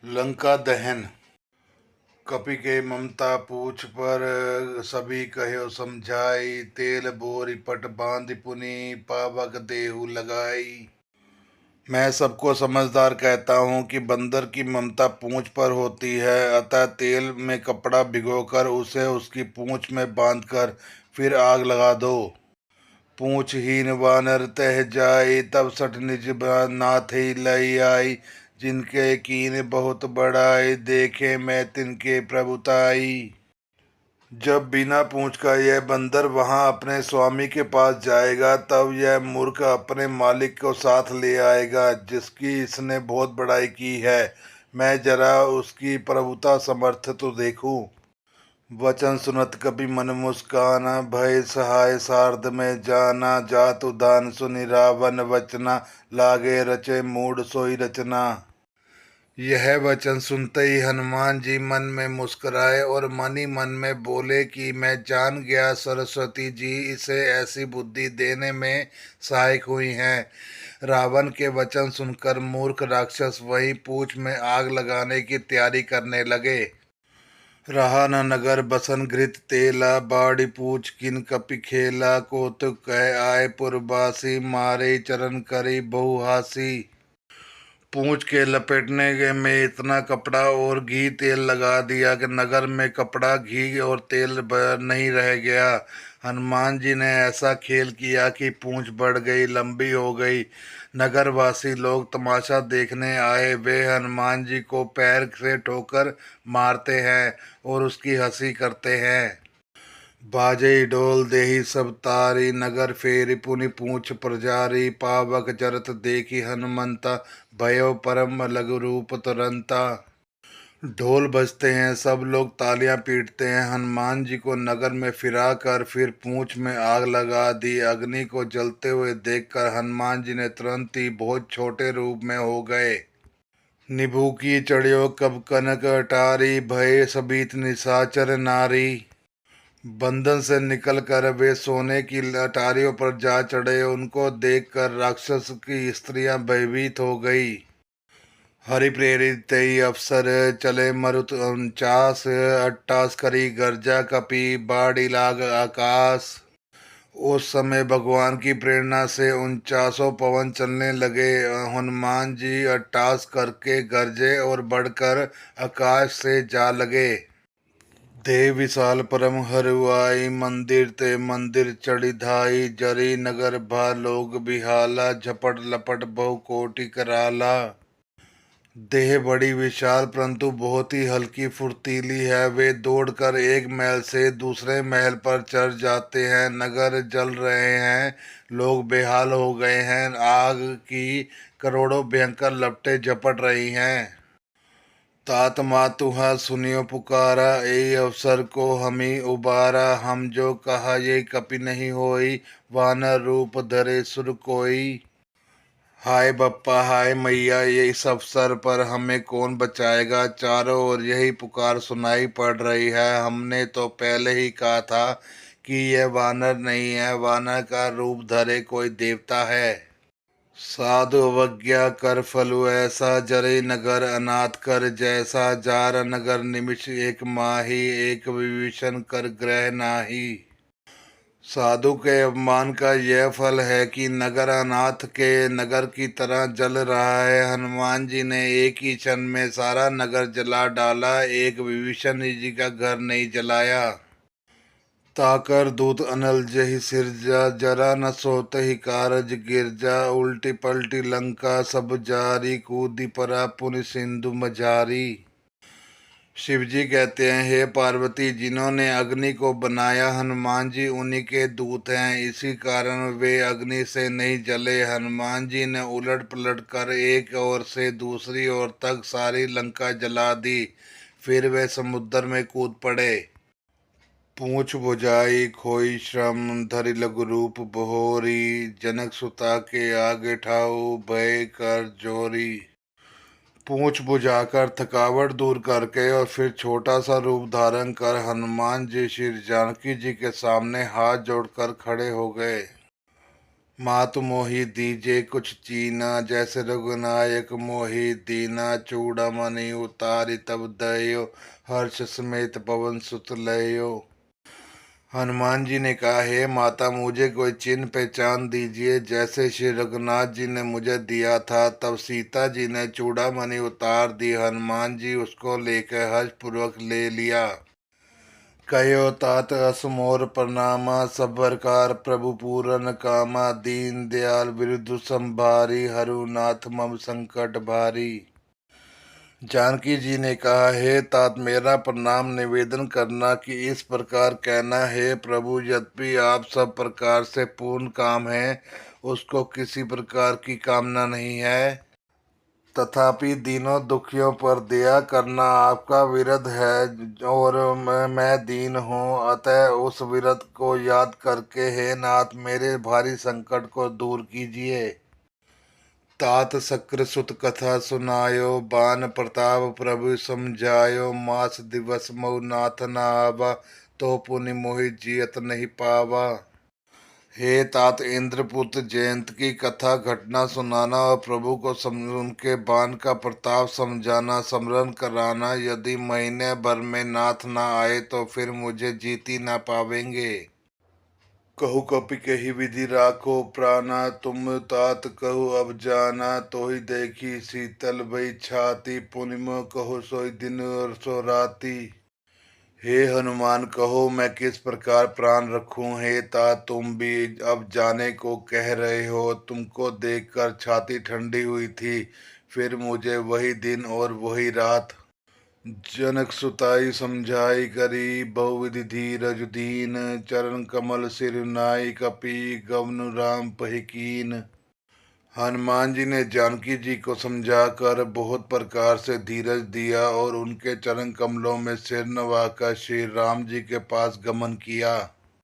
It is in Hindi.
लंका दहन। कपि के ममता पूछ पर सभी कह्यो समझाई। तेल बोरी पट बांधि पुनि पावक देहु लगाई। मैं सबको समझदार कहता हूँ कि बंदर की ममता पूंछ पर होती है, अतः तेल में कपड़ा भिगोकर उसे उसकी पूंछ में बांधकर फिर आग लगा दो। पूंछहीन वानर तह जाई, तब सठ निज नाथ ही लई आई। जिनके कीन बहुत बड़ाई, देखे मैं तिनके प्रभुताई। जब बिना पूंछ का यह बंदर वहां अपने स्वामी के पास जाएगा, तब यह मूर्ख अपने मालिक को साथ ले आएगा जिसकी इसने बहुत बड़ाई की है। मैं जरा उसकी प्रभुता समर्थ तो देखूं। वचन सुनत कपि मन मुस्काना, भय सहाय सारद में जाना। जात उदान सुनि रावण वचना, लागे रचे मूड सोई रचना। यह वचन सुनते ही हनुमान जी मन में मुस्कुराए और मन ही मन में बोले कि मैं जान गया सरस्वती जी इसे ऐसी बुद्धि देने में सहायक हुई हैं। रावण के वचन सुनकर मूर्ख राक्षस वहीं पूंछ में आग लगाने की तैयारी करने लगे। रहा न नगर बसन घृत तेला, बाड़ी पूछ किन कपि खेला। कौतुक कह आए पुरबासी, मारे चरण करी बहुहासी। पूंछ के लपेटने में इतना कपड़ा और घी तेल लगा दिया कि नगर में कपड़ा घी और तेल नहीं रह गया। हनुमान जी ने ऐसा खेल किया कि पूंछ बढ़ गई, लंबी हो गई। नगरवासी लोग तमाशा देखने आए, वे हनुमान जी को पैर से ठोकर मारते हैं और उसकी हंसी करते हैं। बाजे ढोल देहि सब तारी, नगर फेरी पुनि पूछ प्रजारी। पावक जरत देखी हनुमंता, भयो परम लघु रूप तुरंता। ढोल बजते हैं, सब लोग तालियां पीटते हैं। हनुमान जी को नगर में फिरा कर फिर पूंछ में आग लगा दी। अग्नि को जलते हुए देखकर हनुमान जी ने तुरंत ही बहुत छोटे रूप में हो गए। निभु की चढ़ियो कब कनक अटारी, भय सबीत निशाचर नारी। बंधन से निकलकर वे सोने की अटारियों पर जा चढ़े। उनको देखकर राक्षस की स्त्रियां भयभीत हो गई। हरि प्रेरित तेई अफसर, चले मरुत 49। 88 करी गर्जा कपि, बाढ़ी लाग आकाश। उस समय भगवान की प्रेरणा से 49 पवन चलने लगे। हनुमान जी 88 करके गरजे और बढ़कर आकाश से जा लगे। देव विशाल परम हरुआई, मंदिर ते मंदिर चढ़ी धाई। जरी नगर भा लोग बिहाला, झपट लपट बहु कोटि कराला। देह बड़ी विशाल परंतु बहुत ही हल्की फुर्तीली है। वे दौड़कर एक महल से दूसरे महल पर चढ़ जाते हैं। नगर जल रहे हैं, लोग बेहाल हो गए हैं। आग की करोड़ों भयंकर लपटें झपट रही हैं। तात मातुहा सुनियो पुकारा, ए अवसर को हमी उबारा। हम जो कहा ये कपि नहीं होई, वानर रूप धरे सुर कोई। हाय बप्पा हाय मैया, ये इस अवसर पर हमें कौन बचाएगा। चारों ओर यही पुकार सुनाई पड़ रही है। हमने तो पहले ही कहा था कि यह वानर नहीं है, वानर का रूप धरे कोई देवता है। साधु अवज्ञा कर फलु ऐसा, जरे नगर अनाथ कर जैसा। जार नगर निमिष एक माही, एक विभीषण कर ग्रह नाही। साधु के अपमान का यह फल है कि नगर अनाथ के नगर की तरह जल रहा है। हनुमान जी ने एक ही क्षण में सारा नगर जला डाला, एक विभीषण जी का घर नहीं जलाया। ताकर दूत अनल जहि सिरजा, जरा न सोत ही कारज गिरजा। उल्टी पलटी लंका सब जारी, कूदी परा पुनि सिंधु मझारी। शिव जी कहते हैं, हे पार्वती, जिन्होंने अग्नि को बनाया हनुमान जी उन्हीं के दूत हैं, इसी कारण वे अग्नि से नहीं जले। हनुमान जी ने उलट पलट कर एक ओर से दूसरी ओर तक सारी लंका जला दी। फिर वे समुद्र में कूद पड़े। पूंछ बुझाई खोई श्रम, धरि लघु रूप बहोरी। जनक सुता के आगे ठाऊ, भय कर जोरी। पूंछ बुझाकर थकावट दूर करके और फिर छोटा सा रूप धारण कर हनुमान जी श्री जानकी जी के सामने हाथ जोड़कर खड़े हो गए। मात मोहि दीजे कुछ चीना, जैसे रघुनायक मोहि दीना। चूड़ामणि उतारी तब दयो, हर्ष समेत पवन सुत लयो। हनुमान जी ने कहा, हे माता, मुझे कोई चिन्ह पहचान दीजिए। जैसे श्री रघुनाथ जी ने मुझे दिया था। तब सीता जी ने चूड़ामणि उतार दी। हनुमान जी उसको लेकर हर्ष पूर्वक ले लिया। कयो तात असमोर प्रणामा, सब प्रकार प्रभु पूरन कामा। दीन दयाल विरुद्ध संभारी, हरुनाथ मम संकट भारी। जानकी जी ने कहा, हे तात, मेरा प्रणाम निवेदन करना कि इस प्रकार कहना, हे प्रभु, यद्यपि आप सब प्रकार से पूर्ण काम है, उसको किसी प्रकार की कामना नहीं है, तथापि दीनों दुखियों पर दया करना आपका विरध है। और मैं दीन हूँ, अतः उस विरध को याद करके हे नाथ, मेरे भारी संकट को दूर कीजिए। तात सक्र सुत कथा सुनायो, बान प्रताप प्रभु समझायो। मास दिवस मऊ नाथ न आवा, तो पुनि मोहि जियत नहीं पावा। हे तात, इंद्रपुत्र जयंत की कथा घटना सुनाना और प्रभु को उनके बाण का प्रताप समझाना, स्मरण कराना। यदि महीने भर में नाथ ना आए तो फिर मुझे जीत ही ना पावेंगे। कहु कपि कही विधि राखो प्राणा, तुम तात कहु अब जाना। तो ही देखी शीतल भई छाती, पुनि मोह कहो सोई दिन और सो राती। हे हनुमान, कहो मैं किस प्रकार प्राण रखूं। हे तात, तुम भी अब जाने को कह रहे हो। तुमको देखकर छाती ठंडी हुई थी। फिर मुझे वही दिन और वही रात। जनक सुताई समझाई करी, बहुविधि धीरज दीन। चरण कमल सिर नाई, कपि गवनु राम पहिं कीन। हनुमान जी ने जानकी जी को समझाकर बहुत प्रकार से धीरज दिया और उनके चरण कमलों में सिर नवाकर श्री राम जी के पास गमन किया।